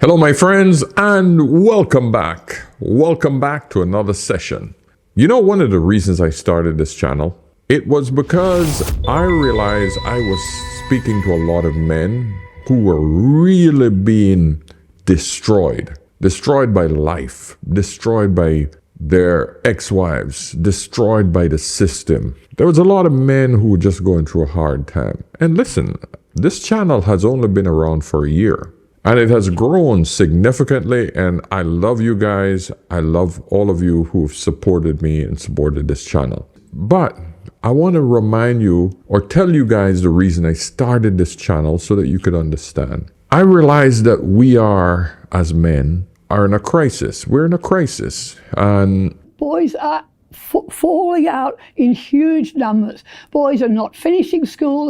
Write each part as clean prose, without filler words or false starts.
Hello my friends and welcome back. Welcome back to another session. You know, one of the reasons I started this channel, it was because I realized I was speaking to a lot of men who were really being destroyed. Destroyed by life, destroyed by their ex-wives, destroyed by the system. There was a lot of men who were just going through a hard time. And listen, this channel has only been around for a year. And it has grown significantly, and I love you guys. I love all of you who've supported me and supported this channel. But I want to remind you or tell you guys the reason I started this channel so that you could understand. I realize that we are, as men, are in a crisis. We're in a crisis. And boys are falling out in huge numbers. Boys are not finishing school.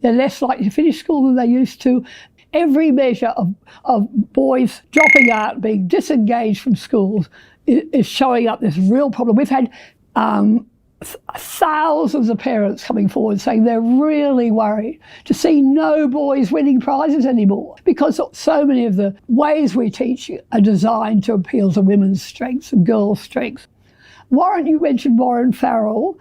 They're less likely to finish school than they used to. Every measure of boys dropping out, being disengaged from schools is showing up this real problem. We've had thousands of parents coming forward saying they're really worried to see no boys winning prizes anymore because so many of the ways we teach are designed to appeal to women's strengths and girls' strengths. Warren, you mentioned Warren Farrell.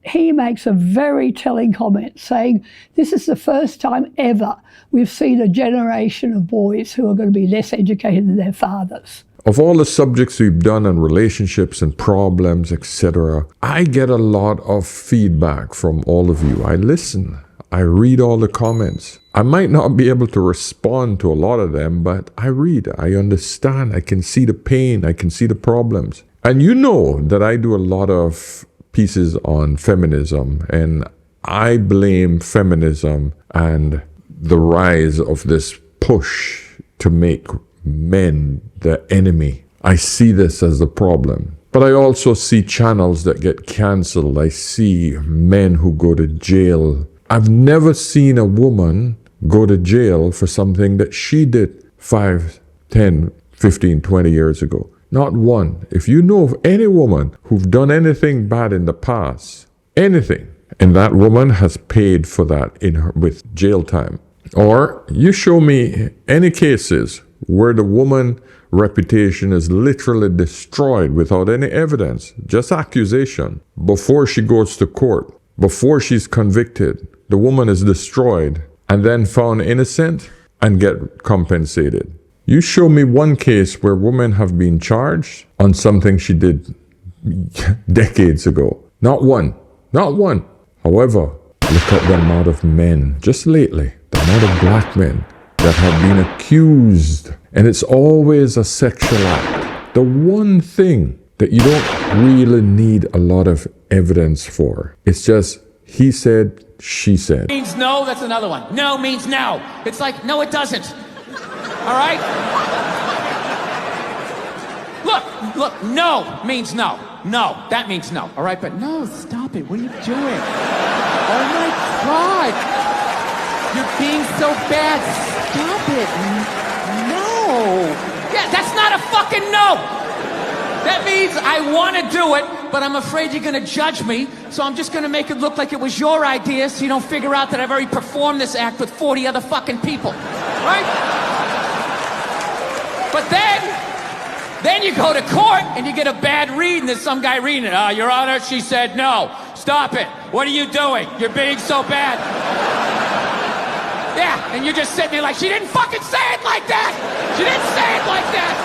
He makes a very telling comment saying this is the first time ever we've seen a generation of boys who are going to be less educated than their fathers. Of all the subjects we've done on relationships and problems, etc., I get a lot of feedback from all of you. I listen. I read all the comments. I might not be able to respond to a lot of them, but I read. I understand. I can see the pain. I can see the problems. And you know that I do a lot of pieces on feminism, and I blame feminism and the rise of this push to make men the enemy. I see this as the problem. But I also see channels that get cancelled. I see men who go to jail. I've never seen a woman go to jail for something that she did 5, 10, 15, 20 years ago. Not one. If you know of any woman who've done anything bad in the past, anything, and that woman has paid for that with jail time. Or you show me any cases where the woman's reputation is literally destroyed without any evidence, just accusation, before she goes to court, before she's convicted, the woman is destroyed and then found innocent and get compensated. You show me one case where women have been charged on something she did decades ago. Not one. Not one. However, look at the amount of men, just lately, the amount of black men that have been accused. And it's always a sexual act. The one thing that you don't really need a lot of evidence for. It's just, he said, she said. Means no, that's another one. No means no. It's like, no, it doesn't. All right? Look, no means no. No, that means no. All right, but no, stop it. What are you doing? Oh my God. You're being so bad. Stop it. No. Yeah, that's not a fucking no. That means I want to do it, but I'm afraid you're going to judge me, so I'm just going to make it look like it was your idea so you don't figure out that I've already performed this act with 40 other fucking people. Right? But then you go to court and you get a bad read and there's some guy reading it. Your Honor, she said no. Stop it. What are you doing? You're being so bad. Yeah, and you're just sitting there like, she didn't fucking say it like that. She didn't say it like that.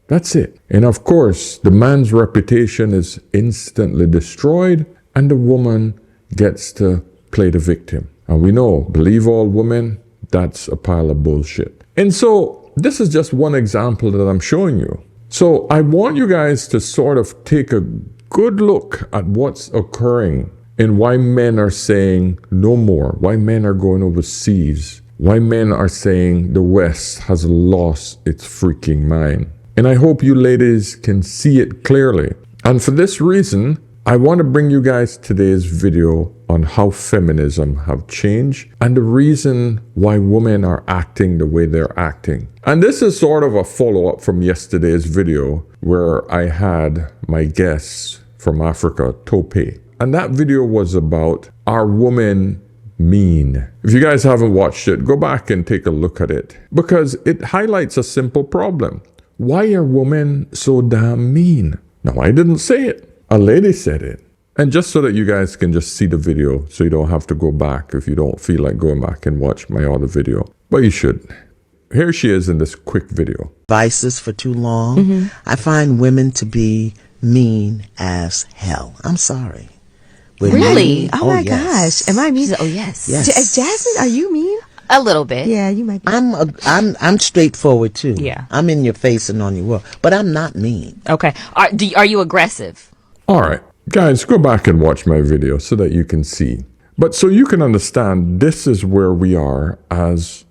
That's it. And of course, the man's reputation is instantly destroyed and the woman gets to play the victim. And we know, believe all women, that's a pile of bullshit. And so this is just one example that I'm showing you. So I want you guys to sort of take a good look at what's occurring and why men are saying no more, why men are going overseas, why men are saying the West has lost its freaking mind. And I hope you ladies can see it clearly. And for this reason, I want to bring you guys today's video on how feminism have changed and the reason why women are acting the way they're acting. And this is sort of a follow-up from yesterday's video where I had my guests from Africa, Tope. And that video was about, are women mean. If you guys haven't watched it, go back and take a look at it because it highlights a simple problem. Why are women so damn mean? No, I didn't say it. A lady said it. And just so that you guys can just see the video so you don't have to go back if you don't feel like going back and watch my other video. But you should. Here she is in this quick video. Vices for too long. I find women to be mean as hell. I'm sorry. Really? Oh my yes. gosh. Am I mean? Oh, yes. Yes. Jasmine, are you mean? A little bit. Yeah, you might be. I'm straightforward too. Yeah. I'm in your face and on your wall, but I'm not mean. Okay. Are you aggressive? All right, guys, go back and watch my video so that you can see. But so you can understand, this is where we are as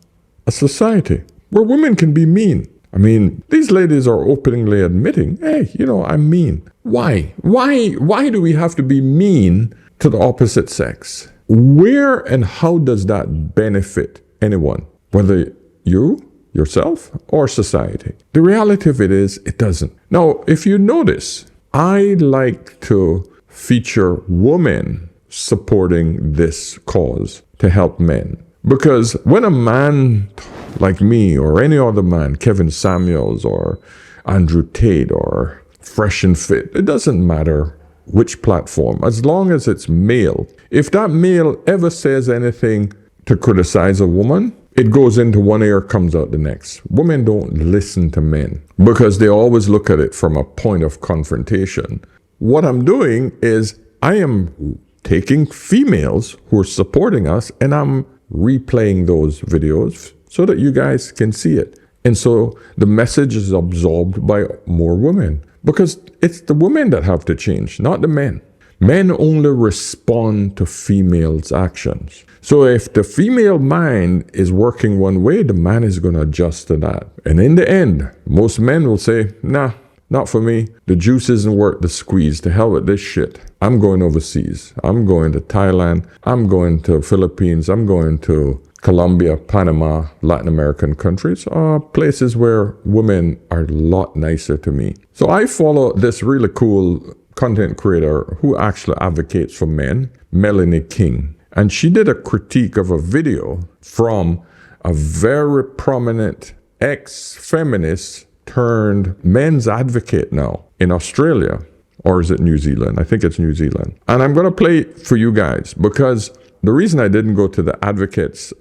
a society, where women can be mean. I mean, these ladies are openly admitting, hey, I'm mean. Why? Why do we have to be mean to the opposite sex? Where and how does that benefit anyone? Whether yourself, or society? The reality of it is, it doesn't. Now, if you notice, I like to feature women supporting this cause to help men. Because when a man like me or any other man, Kevin Samuels or Andrew Tate or Fresh and Fit, it doesn't matter which platform, as long as it's male. If that male ever says anything to criticize a woman, it goes into one ear, comes out the next. Women don't listen to men because they always look at it from a point of confrontation. What I'm doing is I am taking females who are supporting us and I'm replaying those videos so that you guys can see it. And so the message is absorbed by more women because it's the women that have to change, not the men. Men only respond to females' actions. So if the female mind is working one way, the man is going to adjust to that. And in the end, most men will say, nah, not for me. The juice isn't worth the squeeze. To hell with this shit. I'm going overseas. I'm going to Thailand. I'm going to Philippines. I'm going to Colombia, Panama, Latin American countries are places where women are a lot nicer to me. So I follow this really cool content creator who actually advocates for men, Melanie King. And she did a critique of a video from a very prominent ex-feminist turned men's advocate now in Australia. Or is it New Zealand? I think it's New Zealand. And I'm going to play it for you guys because the reason I didn't go to the advocate's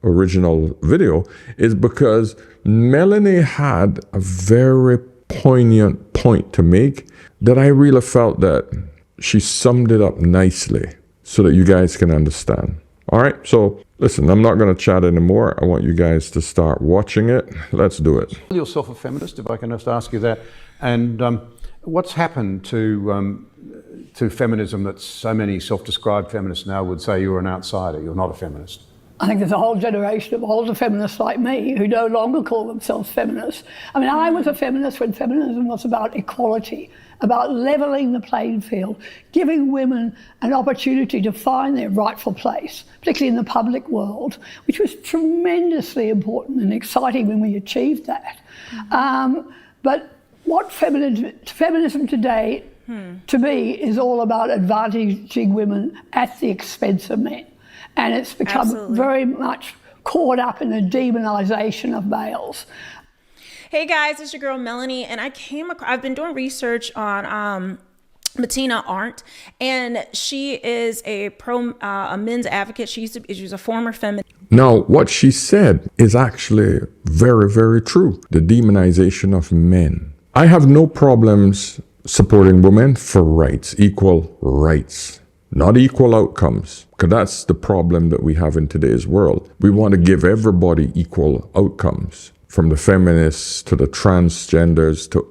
original video is because Melanie had a very poignant point to make that I really felt that she summed it up nicely so that you guys can understand. All right, so listen, I'm not going to chat anymore. I want you guys to start watching it. Let's do it. Call yourself a feminist, if I can just ask you that. And what's happened to feminism that so many self-described feminists now would say you're an outsider, you're not a feminist? I think there's a whole generation of older feminists like me who no longer call themselves feminists. I mean, I was a feminist when feminism was about equality, about levelling the playing field, giving women an opportunity to find their rightful place, particularly in the public world, which was tremendously important and exciting when we achieved that. But what feminism today, to me, is all about advantaging women at the expense of men. And it's become very much caught up in the demonization of males. Hey guys, it's your girl Melanie, and I've been doing research on Bettina Arndt, and she is a men's advocate. She was a former feminist. Now, what she said is actually very, very true. The demonization of men. I have no problems supporting women for rights, equal rights, not equal outcomes, because that's the problem that we have in today's world. We want to give everybody equal outcomes, from the feminists to the transgenders to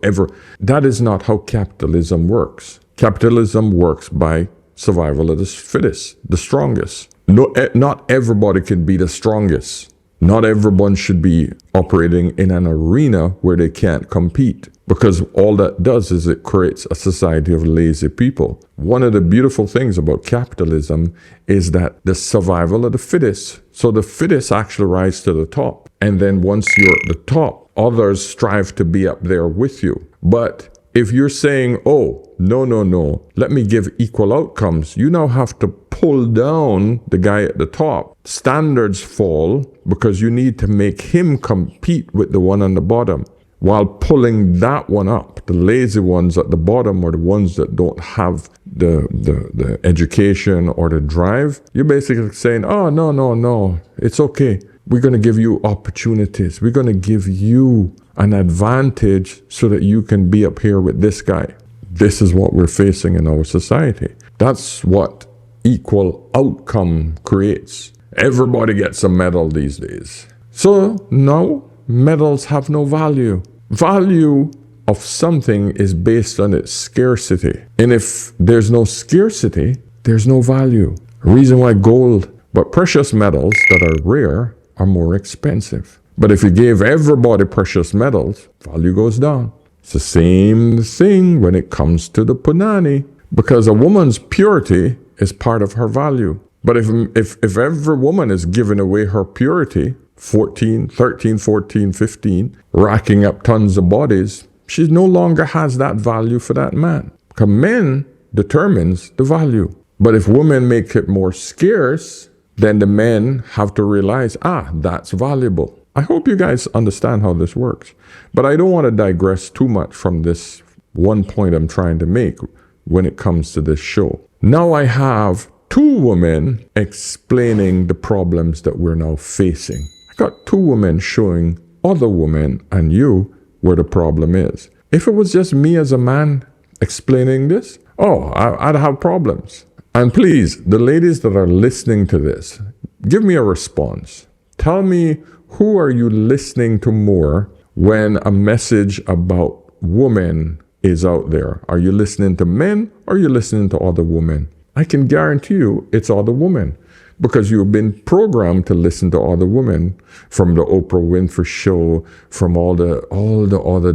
that is not how capitalism works. Capitalism works by survival of the fittest, the strongest. No, not everybody can be the strongest. Not everyone should be operating in an arena where they can't compete, because all that does is it creates a society of lazy people. One of the beautiful things about capitalism is that the survival of the fittest. So the fittest actually rise to the top. And then once you're at the top, others strive to be up there with you. But if you're saying, oh, no, let me give equal outcomes, you now have to pull down the guy at the top, standards fall because you need to make him compete with the one on the bottom, while pulling that one up. The lazy ones at the bottom are the ones that don't have the education or the drive. You're basically saying, oh, no, it's okay. We're going to give you opportunities. We're going to give you an advantage so that you can be up here with this guy. This is what we're facing in our society. That's what equal outcome creates. Everybody gets a medal these days. So no, medals have no value. Value of something is based on its scarcity. And if there's no scarcity, there's no value. Reason why gold, but precious metals that are rare are more expensive. But if you gave everybody precious metals, value goes down. It's the same thing when it comes to the punani, because a woman's purity is part of her value. But if every woman is giving away her purity, 13, 14, 15, racking up tons of bodies, she no longer has that value for that man. Because men determines the value. But if women make it more scarce, then the men have to realize, that's valuable. I hope you guys understand how this works. But I don't want to digress too much from this one point I'm trying to make when it comes to this show. Now I have two women explaining the problems that we're now facing. I got two women showing other women and you where the problem is. If it was just me as a man explaining this, I'd have problems. And please, the ladies that are listening to this, give me a response. Tell me, who are you listening to more when a message about women is out there? Are you listening to men or are you listening to other women? I can guarantee you it's other women, because you've been programmed to listen to other women, from the Oprah Winfrey Show, from all the other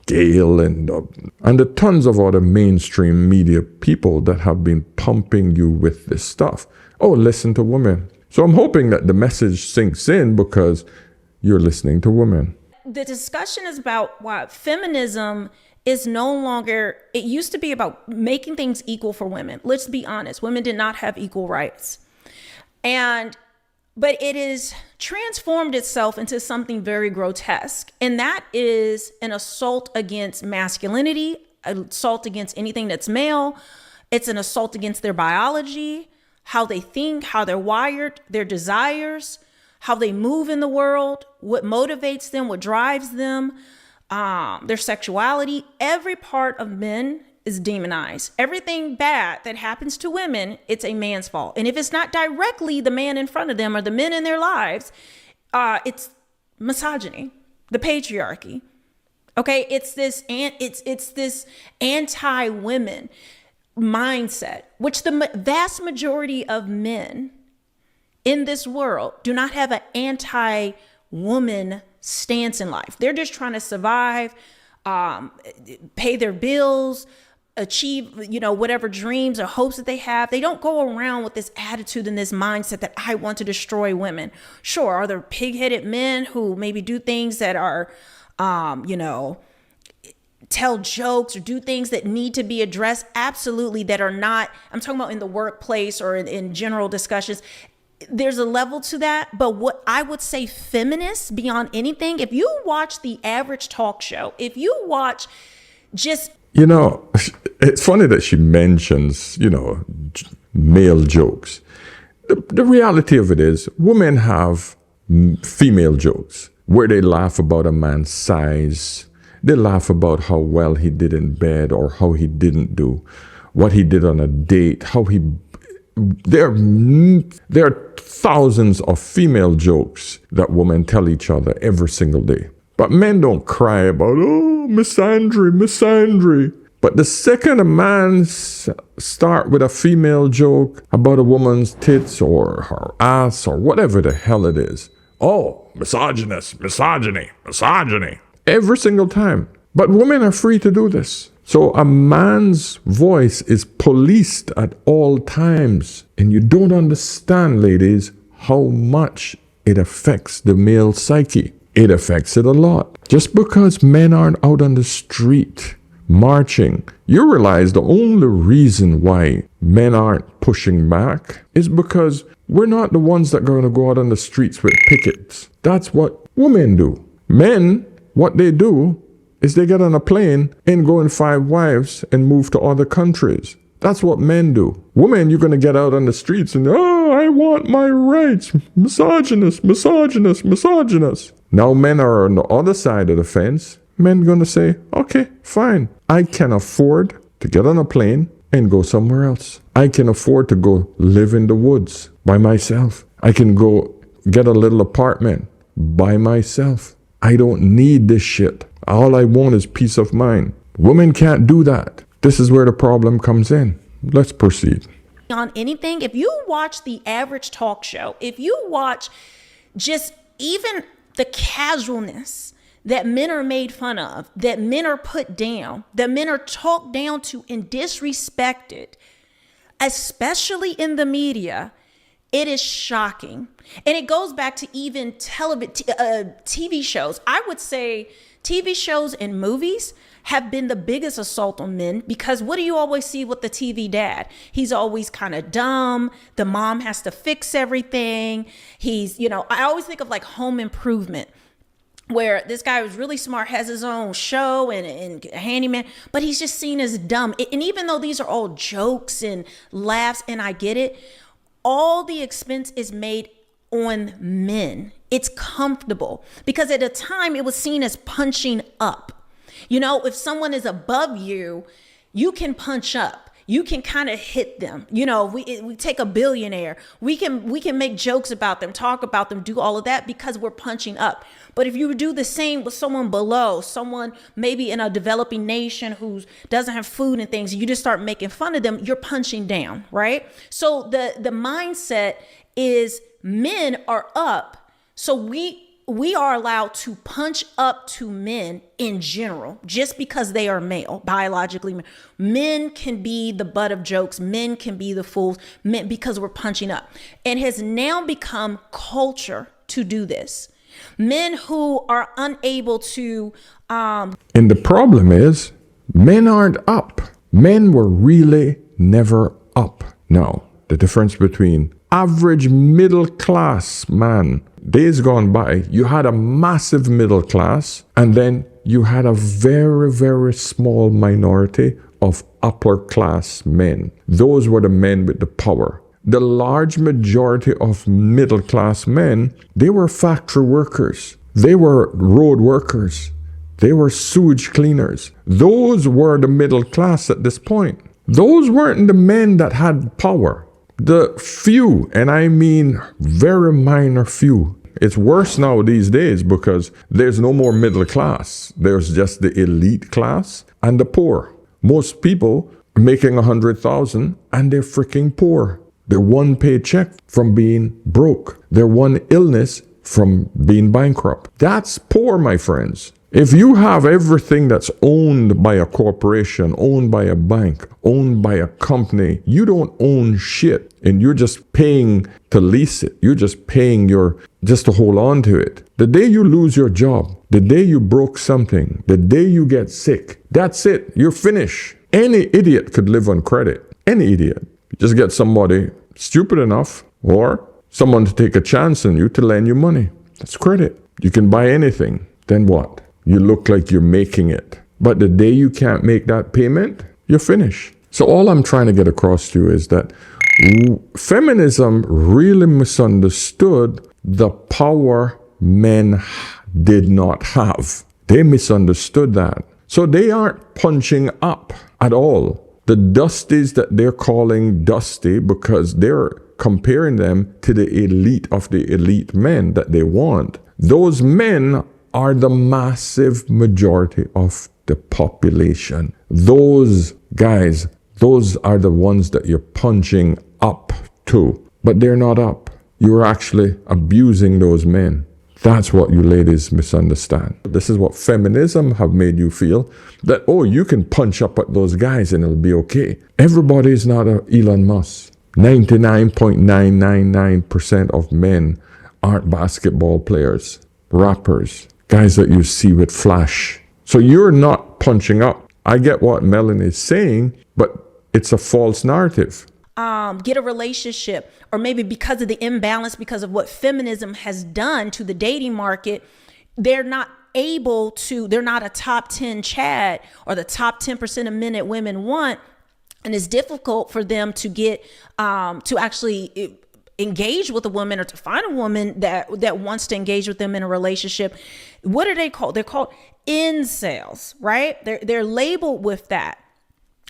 Gail and the tons of other mainstream media people that have been pumping you with this stuff. Listen to women. So I'm hoping that the message sinks in because you're listening to women. The discussion is about why feminism is no longer, it used to be about making things equal for women. Let's be honest, women did not have equal rights. But it has transformed itself into something very grotesque. And that is an assault against masculinity, an assault against anything that's male. It's an assault against their biology, how they think, how they're wired, their desires, how they move in the world, what motivates them, what drives them, their sexuality. Every part of men is demonized. Everything bad that happens to women, it's a man's fault. And if it's not directly the man in front of them or the men in their lives, it's misogyny, the patriarchy. Okay, it's this anti-women mindset, which the vast majority of men in this world do not have an anti-woman stance in life. They're just trying to survive, pay their bills, achieve, whatever dreams or hopes that they have. They don't go around with this attitude and this mindset that I want to destroy women. Sure, are there pig-headed men who maybe do things that are, tell jokes or do things that need to be addressed? Absolutely, that are not, I'm talking about in the workplace or in general discussions. There's a level to that. But what I would say, feminists, beyond anything, if you watch the average talk show, if you watch just... it's funny that she mentions, male jokes. The reality of it is, women have female jokes where they laugh about a man's size. They laugh about how well he did in bed or how he didn't do, what he did on a date, there are thousands of female jokes that women tell each other every single day. But men don't cry about, misandry. But the second a man start with a female joke about a woman's tits or her ass or whatever the hell it is, misogynist, misogyny. Every single time. But women are free to do this. So a man's voice is policed at all times. And you don't understand, ladies, how much it affects the male psyche. It affects it a lot. Just because men aren't out on the street marching. You realize the only reason why men aren't pushing back is because we're not the ones that are going to go out on the streets with pickets. That's what women do. Men, what they do is they get on a plane and go in 5 wives and move to other countries. That's what men do. Women, you're going to get out on the streets and, oh, I want my rights. Misogynist, misogynist, misogynist. Now men are on the other side of the fence. Men going to say, okay, fine. I can afford to get on a plane and go somewhere else. I can afford to go live in the woods by myself. I can go get a little apartment by myself. I don't need this shit. All I want is peace of mind. Women can't do that. This is where the problem comes in. Let's proceed. On anything, if you watch the average talk show, if you watch just even the casualness that men are made fun of, that men are put down, that men are talked down to and disrespected, especially in the media, it is shocking. And it goes back to even TV shows. I would say TV shows and movies have been the biggest assault on men, because what do you always see with the TV dad? He's always kind of dumb. The mom has to fix everything. He's, I always think of like Home Improvement, where this guy was really smart, has his own show and a handyman, but he's just seen as dumb. And even though these are all jokes and laughs, and I get it, all the expense is made on men. It's comfortable, because at the time it was seen as punching up. If someone is above you, you can punch up. You can kind of hit them. We take a billionaire. We can make jokes about them, talk about them, do all of that because we're punching up. But if you do the same with someone below, someone maybe in a developing nation who doesn't have food and things, you just start making fun of them, you're punching down, right? So the mindset is men are up. So we are allowed to punch up to men in general, just because they are male, biologically. Men can be the butt of jokes. Men can be the fools, men, because we're punching up. And has now become culture to do this. Men who are unable to... And the problem is, men aren't up. Men were really never up. Now, the difference between average middle class man, days gone by, you had a massive middle class, and then you had a very, very small minority of upper class men. Those were the men with the power. The large majority of middle class men, they were factory workers. They were road workers. They were sewage cleaners. Those were the middle class at this point. Those weren't the men that had power. The few, and I mean very minor few. It's worse now these days because there's no more middle class. There's just the elite class and the poor. Most people are making 100,000 and they're freaking poor. They're one paycheck from being broke. They're one illness from being bankrupt. That's poor, my friends. If you have everything that's owned by a corporation, owned by a bank, owned by a company, you don't own shit, and you're just paying to lease it. You're just paying just to hold on to it. The day you lose your job, the day you broke something, the day you get sick, that's it. You're finished. Any idiot could live on credit. Any idiot. You just get somebody stupid enough or someone to take a chance on you to lend you money. That's credit. You can buy anything. Then what? You look like you're making it. But the day you can't make that payment, you're finished. So all I'm trying to get across to you is that feminism really misunderstood the power men did not have. They misunderstood that. So they aren't punching up at all. The dusties that they're calling dusty because they're comparing them to the elite of the elite men that they want. Those men are the massive majority of the population. Those guys, those are the ones that you're punching up to. But they're not up. You're actually abusing those men. That's what you ladies misunderstand. This is what feminism have made you feel, that, oh, you can punch up at those guys and it'll be okay. Everybody is not a Elon Musk. 99.999% of men aren't basketball players, rappers, guys that you see with flash. So you're not punching up. I get what Melanie is saying, but it's a false narrative. Get a relationship, or maybe because of the imbalance, because of what feminism has done to the dating market, they're not a top 10 Chad or the top 10% of men that women want. And it's difficult for them to get, to actually engage with a woman, or to find a woman that wants to engage with them in a relationship. What are they called? They're called incels, right? They're labeled with that.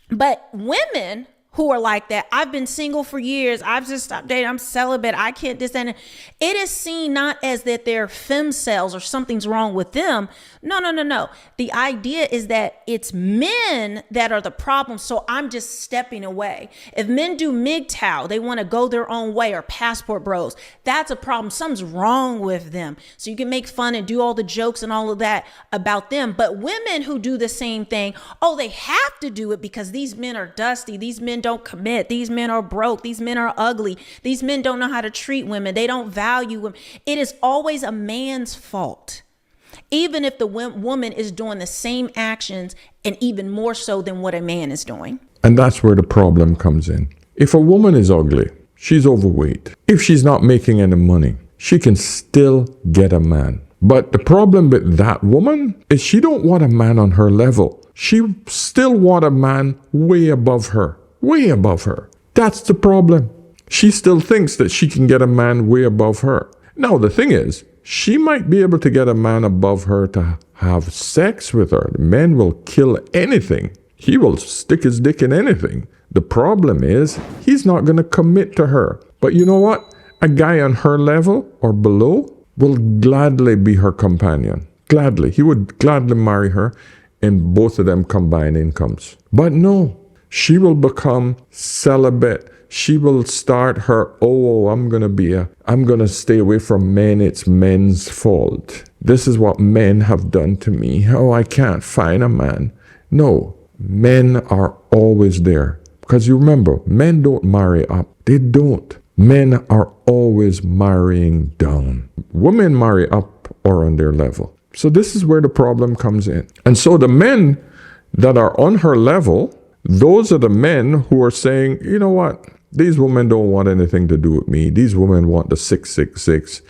But women who are like that, I've been single for years, I've just stopped dating, I'm celibate, I can't this and that. It is seen not as that they're femcells or something's wrong with them. No. The idea is that it's men that are the problem, so I'm just stepping away. If men do MGTOW, they want to go their own way, or passport bros, that's a problem. Something's wrong with them. So you can make fun and do all the jokes and all of that about them. But women who do the same thing, they have to do it because these men are dusty, these men don't commit, these men are broke, these men are ugly, these men don't know how to treat women, they don't value women. It is always a man's fault, even if the woman is doing the same actions and even more so than what a man is doing. And that's where the problem comes in. If a woman is ugly, she's overweight, if she's not making any money, she can still get a man. But the problem with that woman is she don't want a man on her level. She still want a man way above her. Way above her. That's the problem. She still thinks that she can get a man way above her. Now, the thing is, she might be able to get a man above her to have sex with her. The man will kill anything. He will stick his dick in anything. The problem is, he's not going to commit to her. But you know what? A guy on her level or below will gladly be her companion. Gladly. He would gladly marry her, and both of them combine incomes. But no. She will become celibate. She will start her, I'm going to stay away from men. It's men's fault. This is what men have done to me. I can't find a man. No, men are always there. Because you remember, men don't marry up. They don't. Men are always marrying down. Women marry up or on their level. So this is where the problem comes in. And so the men that are on her level, those are the men who are saying, you know what? These women don't want anything to do with me. These women want the 6'6",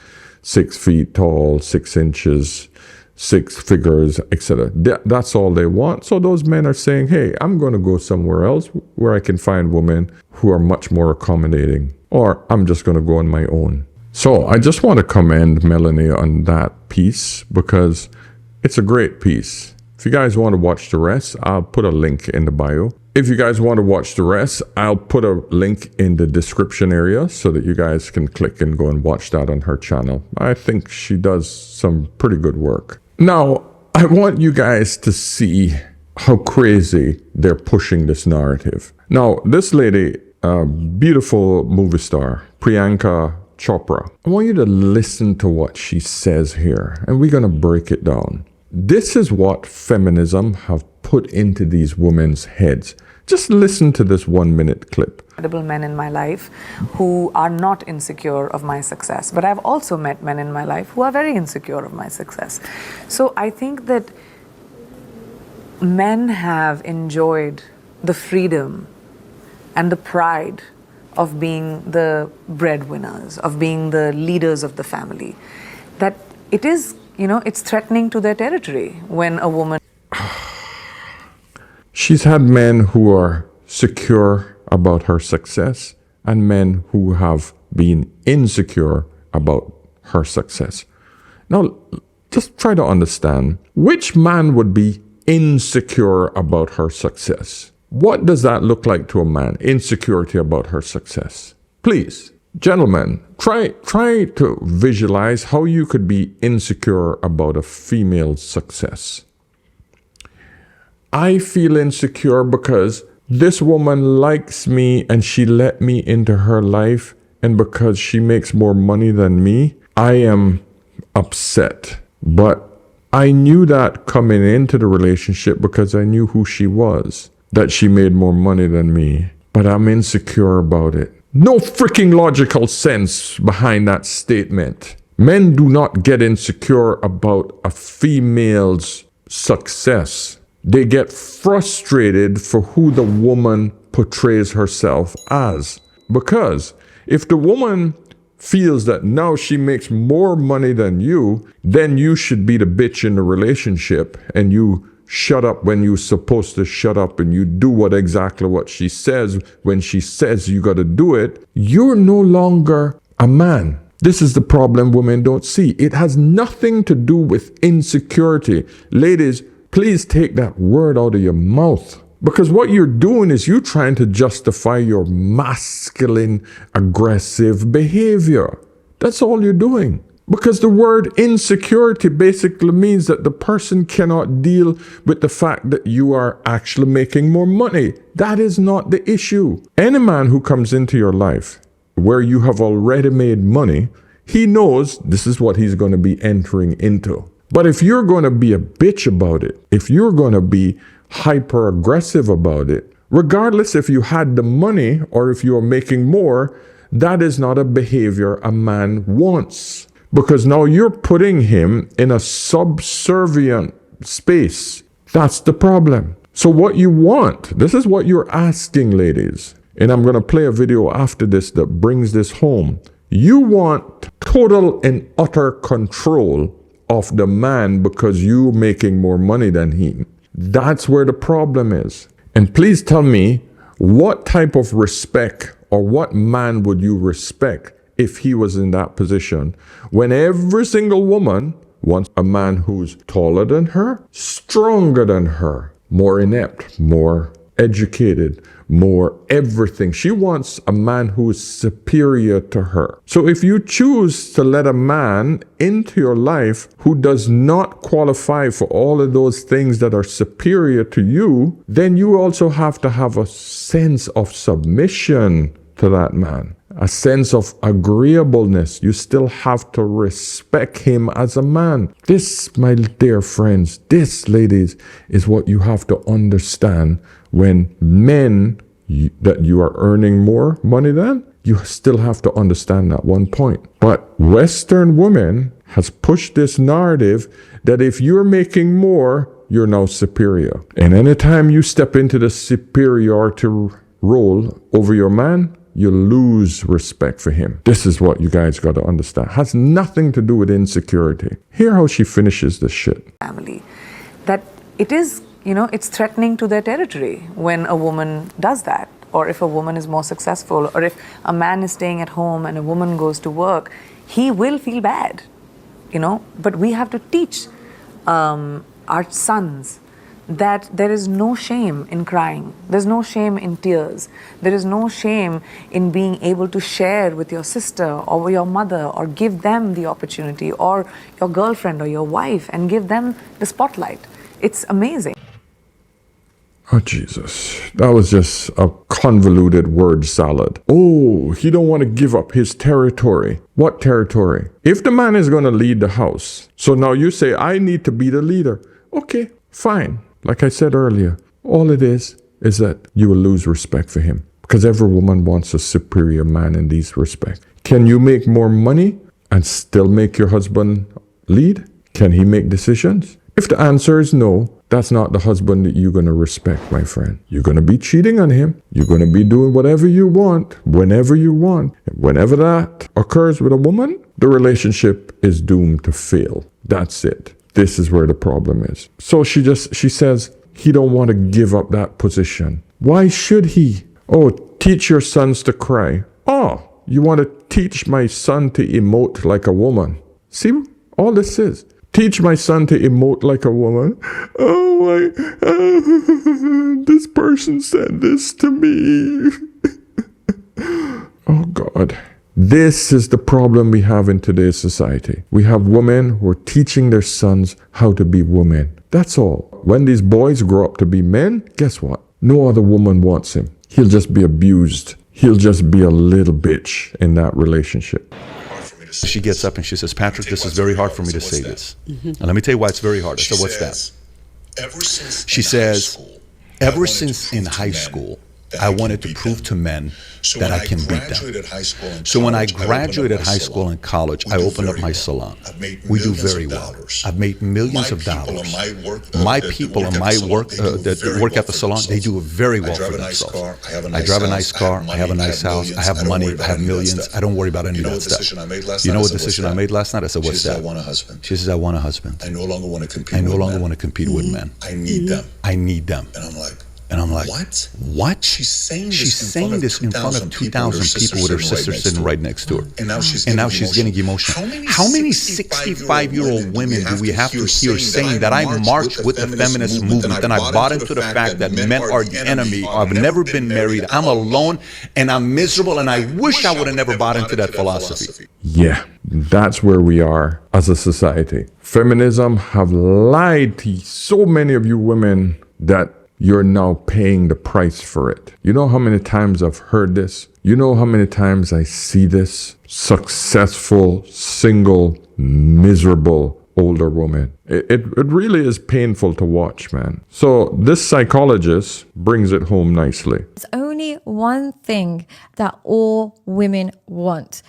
6 feet tall, 6 inches, 6 figures, etc. That's all they want. So those men are saying, hey, I'm going to go somewhere else where I can find women who are much more accommodating, or I'm just going to go on my own. So I just want to commend Melanie on that piece because it's a great piece. If you guys want to watch the rest, I'll put a link in the bio. If you guys want to watch the rest, I'll put a link in the description area so that you guys can click and go and watch that on her channel. I think she does some pretty good work. Now, I want you guys to see how crazy they're pushing this narrative. Now, this lady, beautiful movie star, Priyanka Chopra, I want you to listen to what she says here, and we're going to break it down. This is what feminism have put into these women's heads. Just listen to this 1-minute clip. Incredible men in my life who are not insecure of my success, but I've also met men in my life who are very insecure of my success. So I think that men have enjoyed the freedom and the pride of being the breadwinners, of being the leaders of the family, that it is, it's threatening to their territory when a woman... She's had men who are secure about her success and men who have been insecure about her success. Now, just try to understand, which man would be insecure about her success? What does that look like to a man, insecurity about her success? Please, gentlemen, try to visualize how you could be insecure about a female's success. I feel insecure because this woman likes me and she let me into her life, and because she makes more money than me, I am upset. But I knew that coming into the relationship because I knew who she was, that she made more money than me, but I'm insecure about it. No freaking logical sense behind that statement. Men do not get insecure about a female's success. they get frustrated for who the woman portrays herself as. Because if the woman feels that now she makes more money than you, then you should be the bitch in the relationship and you shut up when you're supposed to shut up and you do exactly what she says when she says you got to do it, you're no longer a man. This is the problem women don't see. It has nothing to do with insecurity. Ladies, please take that word out of your mouth. Because what you're doing is you're trying to justify your masculine, aggressive behavior. That's all you're doing. Because the word insecurity basically means that the person cannot deal with the fact that you are actually making more money. That is not the issue. Any man who comes into your life where you have already made money, he knows this is what he's going to be entering into. But if you're going to be a bitch about it, if you're going to be hyper aggressive about it, regardless if you had the money or if you're making more, that is not a behavior a man wants. Because now you're putting him in a subservient space. That's the problem. So what you want, this is what you're asking, ladies. And I'm going to play a video after this that brings this home. You want total and utter control of the man because you're making more money than him. That's where the problem is. And please tell me, what type of respect or what man would you respect if he was in that position when every single woman wants a man who's taller than her, stronger than her, more inept, more educated, more everything. She wants a man who is superior to her. So if you choose to let a man into your life who does not qualify for all of those things that are superior to you, then you also have to have a sense of submission to that man, a sense of agreeableness. You still have to respect him as a man. This, my dear friends, this, ladies, is what you have to understand when men that you are earning more money than, you still have to understand that one point. But Western women has pushed this narrative that if you're making more, you're now superior. And anytime you step into the superiority role over your man, you lose respect for him. This is what you guys got to understand. It has nothing to do with insecurity. Hear how she finishes this shit. Family, that it is, it's threatening to their territory when a woman does that, or if a woman is more successful, or if a man is staying at home and a woman goes to work, he will feel bad, But we have to teach our sons that there is no shame in crying. There's no shame in tears. There is no shame in being able to share with your sister or your mother or give them the opportunity, or your girlfriend or your wife, and give them the spotlight. It's amazing. Oh, Jesus. That was just a convoluted word salad. Oh, he don't want to give up his territory. What territory? If the man is going to lead the house, so now you say, I need to be the leader. Okay, fine. Like I said earlier, all it is that you will lose respect for him. Because every woman wants a superior man in these respects. Can you make more money and still make your husband lead? Can he make decisions? If the answer is no, that's not the husband that you're going to respect, my friend. You're going to be cheating on him. You're going to be doing whatever you want, whenever you want. And whenever that occurs with a woman, the relationship is doomed to fail. That's it. This is where the problem is. So she says, he don't want to give up that position. Why should he? Oh, teach your sons to cry. Oh, you want to teach my son to emote like a woman. See, all this is. Teach my son to emote like a woman. This person said this to me. Oh, God. This is the problem we have in today's society. We have women who are teaching their sons how to be women. That's all. When these boys grow up to be men, guess what? No other woman wants him. He'll just be abused. He'll just be a little bitch in that relationship. She gets up and she says, Patrick, this is very hard for me to say this. And let me tell you why it's very hard. So what's that? She says, ever since in high school, I wanted to prove to men that I can beat them. So when I graduated high school and college, I opened up my salon. We do very well. I've made millions of dollars. My people on my work that work at the salon, they do very well for themselves. I drive a nice car. I have a nice house. I have money. I have millions. I don't worry about any of that stuff. You know what decision I made last night? I said, what's that? She says, I want a husband. I no longer want to compete with men. I need them. I need them. And I'm like, what? She's saying this in front of 2,000 people with her sister sitting right next to her. And now she's getting emotional. How many 65-year-old women do we have to hear saying that I marched with the feminist movement and I bought into the fact that men are the enemy, I've never been married, I'm alone, and I'm miserable, and I wish I would have never bought into that philosophy. Yeah, that's where we are as a society. Feminism have lied to so many of you women that you're now paying the price for it. You know how many times I've heard this? You know how many times I see this? Successful, single, miserable older woman. It really is painful to watch, man. So this psychologist brings it home nicely. There's only one thing that all women want.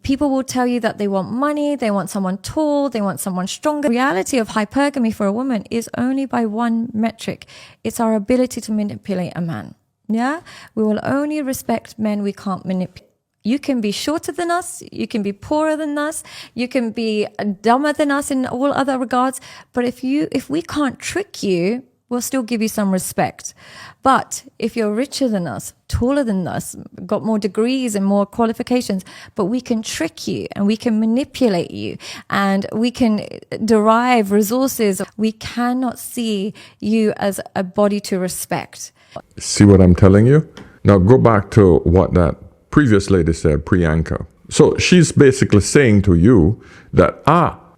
People will tell you that they want money, they want someone tall, they want someone stronger. The reality of hypergamy for a woman is only by one metric. It's our ability to manipulate a man. Yeah? We will only respect men we can't manipulate. You can be shorter than us, you can be poorer than us, you can be dumber than us in all other regards, but if we can't trick you, we'll still give you some respect. But if you're richer than us, taller than us, got more degrees and more qualifications, but we can trick you and we can manipulate you and we can derive resources, we cannot see you as a body to respect. See what I'm telling you? Now go back to what that previous lady said, Priyanka. So she's basically saying to you that,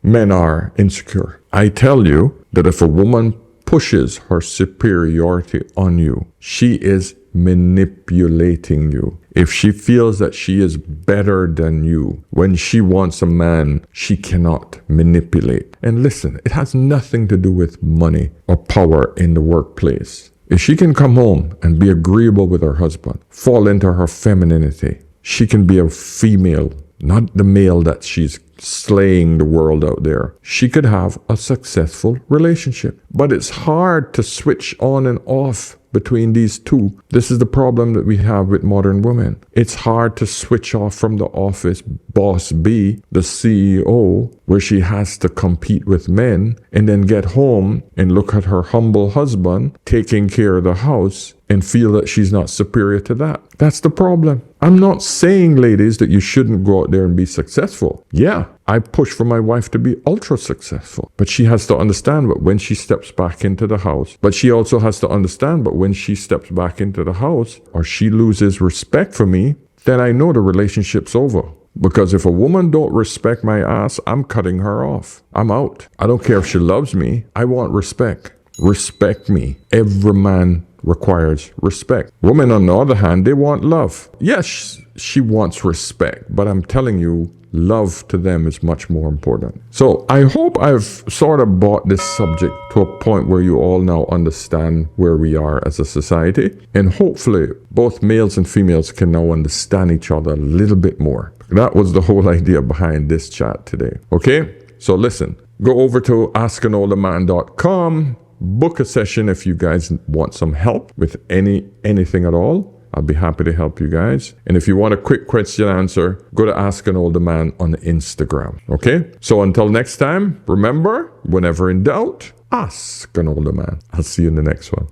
men are insecure. I tell you that if a woman pushes her superiority on you, she is manipulating you. If she feels that she is better than you, when she wants a man, she cannot manipulate. And listen, it has nothing to do with money or power in the workplace. If she can come home and be agreeable with her husband, fall into her femininity, she can be a female, not the male that she's slaying the world out there. She could have a successful relationship. But it's hard to switch on and off between these two. This is the problem that we have with modern women. It's hard to switch off from the office boss B, the CEO, where she has to compete with men, and then get home and look at her humble husband taking care of the house and feel that she's not superior to that. That's the problem. I'm not saying, ladies, that you shouldn't go out there and be successful. Yeah, I push for my wife to be ultra successful, but she has to understand that when she steps back into the house, but she also has to understand that when she steps back into the house or she loses respect for me, then I know the relationship's over. Because if a woman don't respect my ass, I'm cutting her off. I'm out. I don't care if she loves me. I want respect. Respect me. Every man requires respect. Women, on the other hand, they want love. Yes, she wants respect, but I'm telling you, love to them is much more important. So I hope I've sort of brought this subject to a point where you all now understand where we are as a society. And hopefully both males and females can now understand each other a little bit more. That was the whole idea behind this chat today. Okay? So listen, go over to askanolderman.com. Book a session if you guys want some help with anything at all. I'll be happy to help you guys. And if you want a quick question answer, go to Ask an Older Man on Instagram. Okay? So until next time, remember, whenever in doubt, ask an older man. I'll see you in the next one.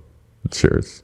Cheers.